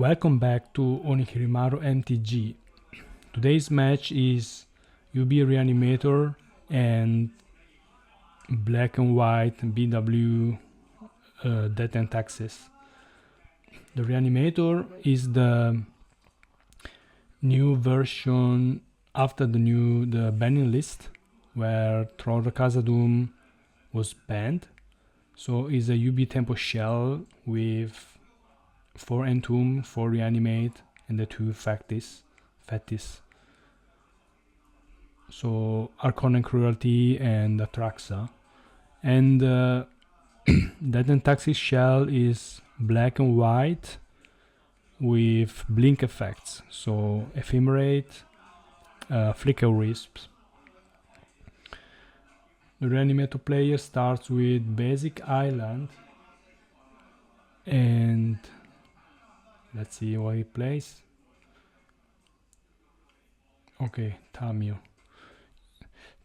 Welcome back to Onihimaru MTG. Today's match is UB Reanimator and Black and White BW Death and Taxes. The Reanimator is the new version after the banning list where Troll Khazad-dûm was banned. So it's a UB tempo shell with 4 Entomb, 4 Reanimate, and the 2 Factis. So Archon and Cruelty and Atraxa. And Death and Taxis shell is black and white with blink effects. So Ephemerate, Flicker Wisps. The Reanimator player starts with basic island and let's see what he plays. Okay, Tamiyo.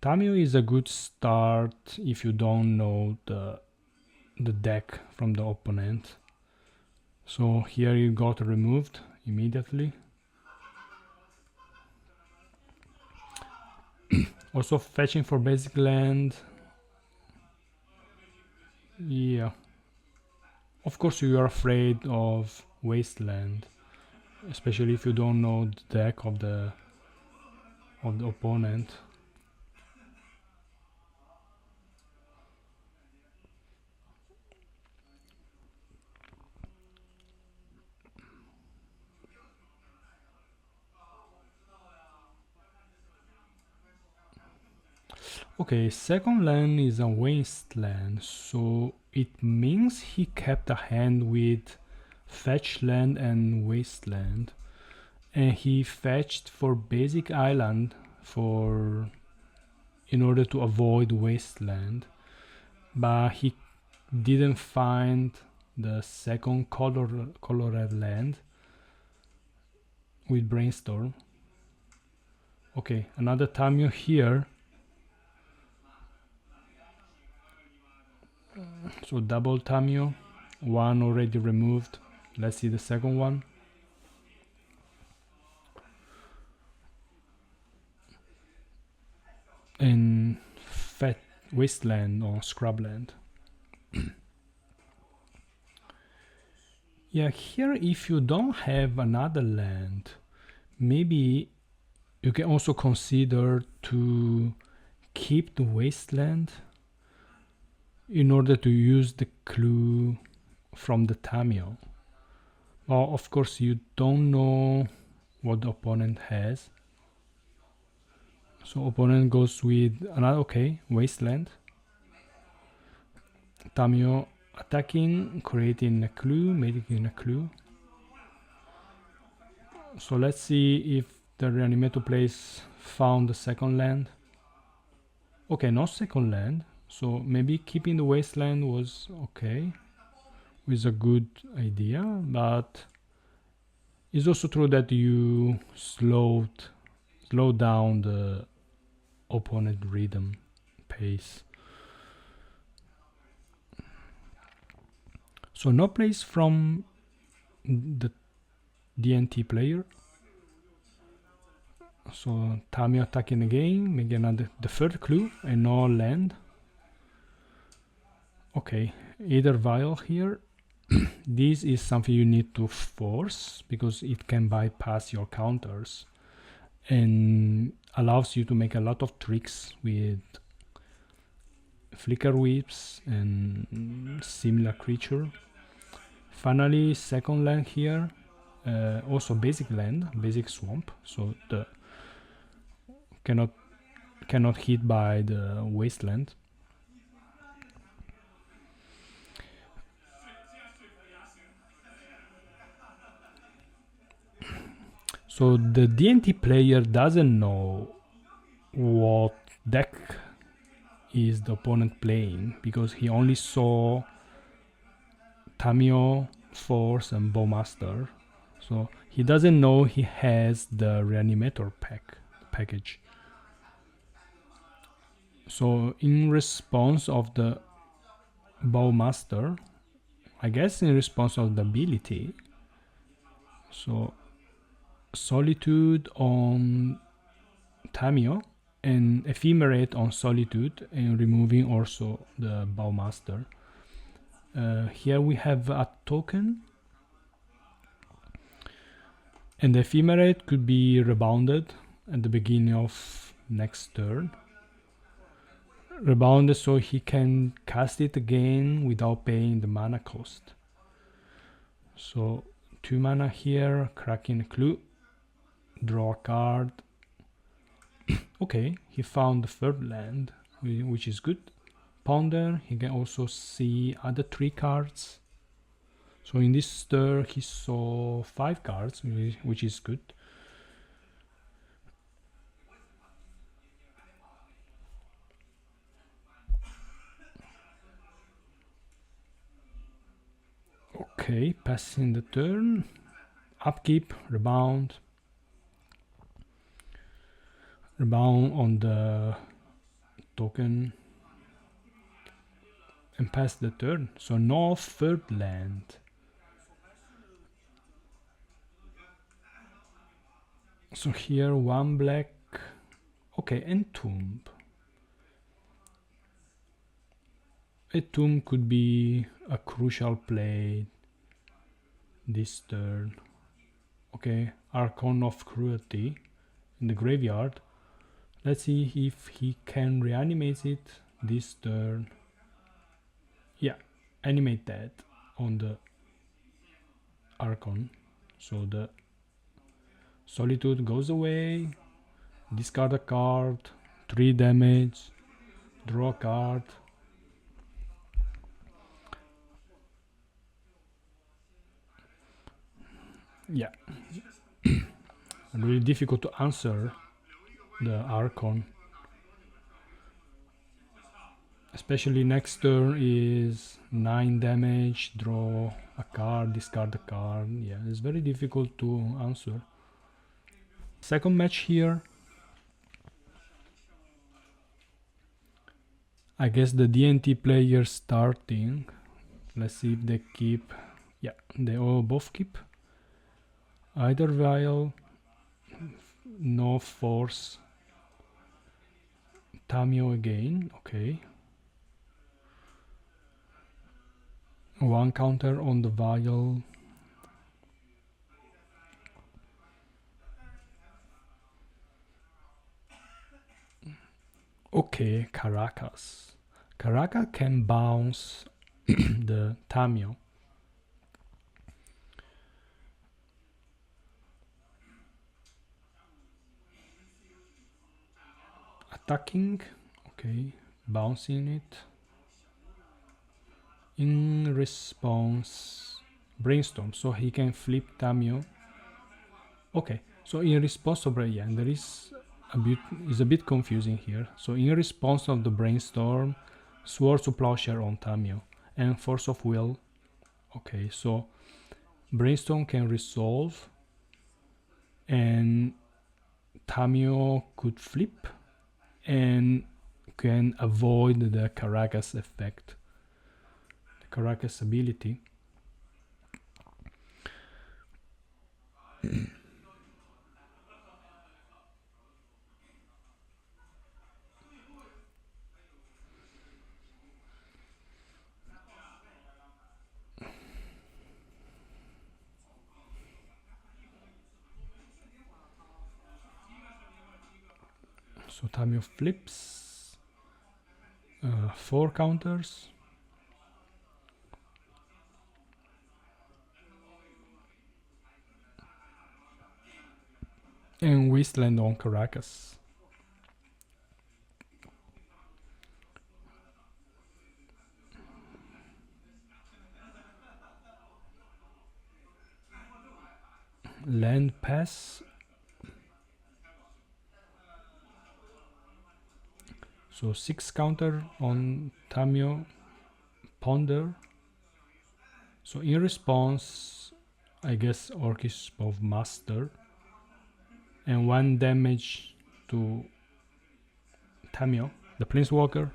Tamiyo is a good start if you don't know the deck from the opponent. So here he got removed immediately. Also fetching for basic land. Yeah. Of course you are afraid of Wasteland, especially if you don't know the deck of the opponent. Okay, second land is a Wasteland, so it means he kept a hand with fetch land and Wasteland, and he fetched for basic island in order to avoid Wasteland, but he didn't find the second colored land with Brainstorm. Okay, another Tamiyo here. So double Tamiyo, one already removed. Let's see the second one. And Fat Wasteland or Scrubland. Yeah, here if you don't have another land, maybe you can also consider to keep the Wasteland in order to use the clue from the Tamiyo. Well, of course you don't know what the opponent has. So opponent goes with another, okay, Wasteland. Tamiyo attacking, creating a clue, making a clue. So let's see if the Reanimator plays found the second land. Okay, no second land. So maybe keeping the Wasteland was okay, was a good idea, but it's also true that you slow down the opponent rhythm pace. So no plays from the DNT player. So Tamiyo attacking again, making the third clue and no land. Okay, either vial here. This is something you need to force because it can bypass your counters and allows you to make a lot of tricks with Flicker Whips and similar creature. Finally, second land here, also basic land, basic swamp, so the cannot hit by the Wasteland. So the DNT player doesn't know what deck is the opponent playing because he only saw Tamiyo, Force and Bowmaster. So he doesn't know he has the Reanimator package. So in response of the Bowmaster, I guess in response of the ability, So Solitude on Tamio and Ephemerate on Solitude, and removing also the Bowmaster. Here we have a token, and the Ephemerate could be rebounded at the beginning of next turn. Rebounded so he can cast it again without paying the mana cost. So 2 mana here, cracking a clue, draw a card. Okay, he found the third land, which is good. Ponder, he can also see other 3 cards. So in this turn he saw 5 cards, which is good. Okay, passing the turn. Upkeep, rebound. Rebound on the token. And pass the turn. So no third land. So here 1 black. Okay, Entomb. Entomb could be a crucial play this turn. Okay, Archon of Cruelty in the graveyard. Let's see if he can reanimate it this turn. Yeah, animate that on the Archon. So the Solitude goes away. Discard a card. 3 damage. Draw a card. Yeah. Really difficult to answer the Archon. Especially next turn is 9 damage, draw a card, discard a card. Yeah, it's very difficult to answer. Second match here. I guess the DNT players starting. Let's see if they keep. Yeah, they all both keep. Either Vial, no force. Tamio again, okay. 1 counter on the Vial. Okay, Caracas. Caracas can bounce the Tamio. Attacking, okay, bouncing it. In response, Brainstorm, so he can flip Tamio. Okay, so in response to Brian, there is a bit confusing here. So in response of the Brainstorm, Swords to Plowshare on Tamio, and Force of Will. Okay, so Brainstorm can resolve, and Tamio could flip, and can avoid the Caracas effect, the Caracas ability. So Tamio flips, 4 counters. And Wasteland on Caracas. Land pass. So 6 counter on Tamio. Ponder. So in response, I guess Orcish of Master. And 1 damage to Tamio, the Planeswalker.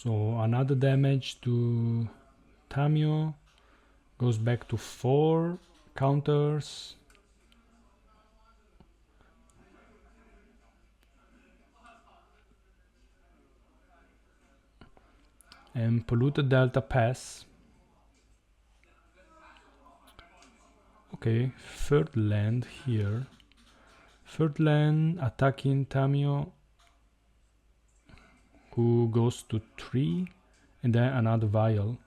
So another damage to Tamio, goes back to 4 counters. And Polluted Delta pass. Okay, third land here. Third land attacking Tamio, who goes to 3, and then another vial.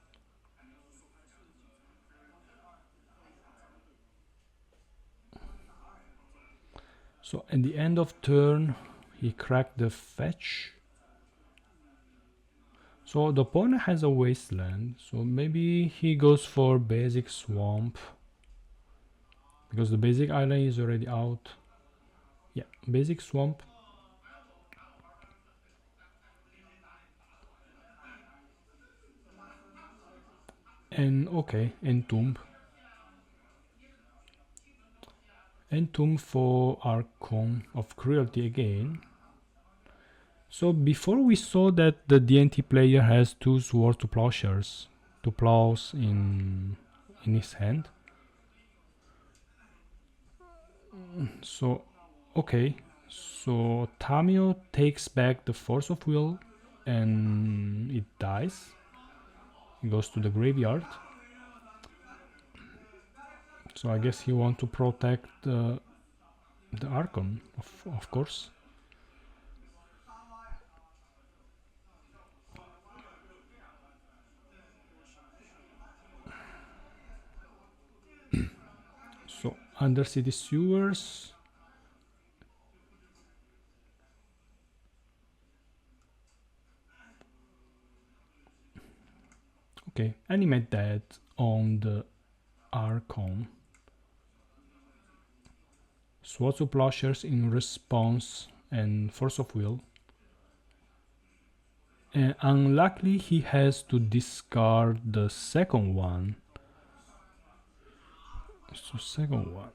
So at the end of turn, he cracked the fetch. So the opponent has a wasteland, so maybe he goes for basic swamp, because the basic island is already out. Yeah, basic swamp. And okay, Entomb. Entomb for Archon of Cruelty again. So before we saw that the DNT player has 2 Swords to Plowshares, 2 plows in his hand. So, okay, so Tamio takes back the Force of Will and it dies. It goes to the graveyard. So I guess he wants to protect the Archon, of course. So Undercity Sewers. Okay, animate that on the Archon. Swords to Plowshares in response and Force of Will. And unluckily he has to discard the second one. So second one.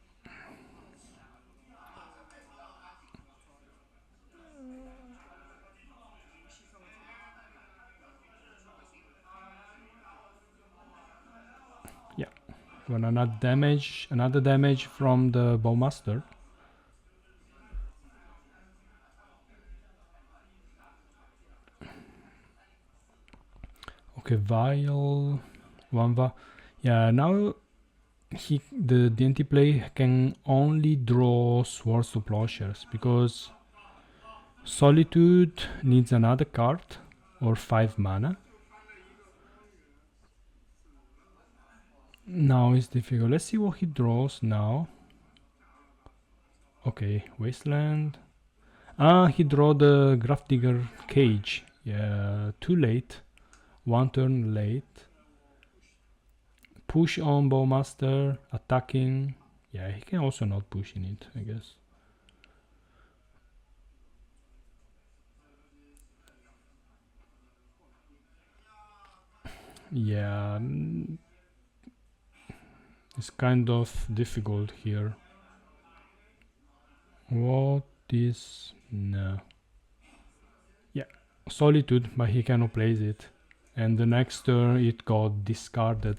Yeah, another damage from the Bowmaster. Okay, Vial, one yeah, now the DNT play can only draw Swords to Plowshares because Solitude needs another card or 5 mana. Now it's difficult. Let's see what he draws now. Okay, Wasteland. He draw the Grafdigger Cage. Yeah, too late. 1 turn late. Push on Bowmaster, attacking. Yeah, he can also not push in it, I guess. Yeah, it's kind of difficult here. What is... no. Yeah, Solitude, but he cannot place it. And the next turn it got discarded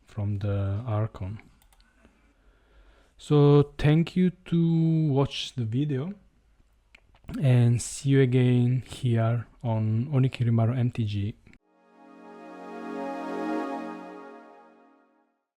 from the Archon. So thank you to watch the video and see you again here on Onikirimaru MTG.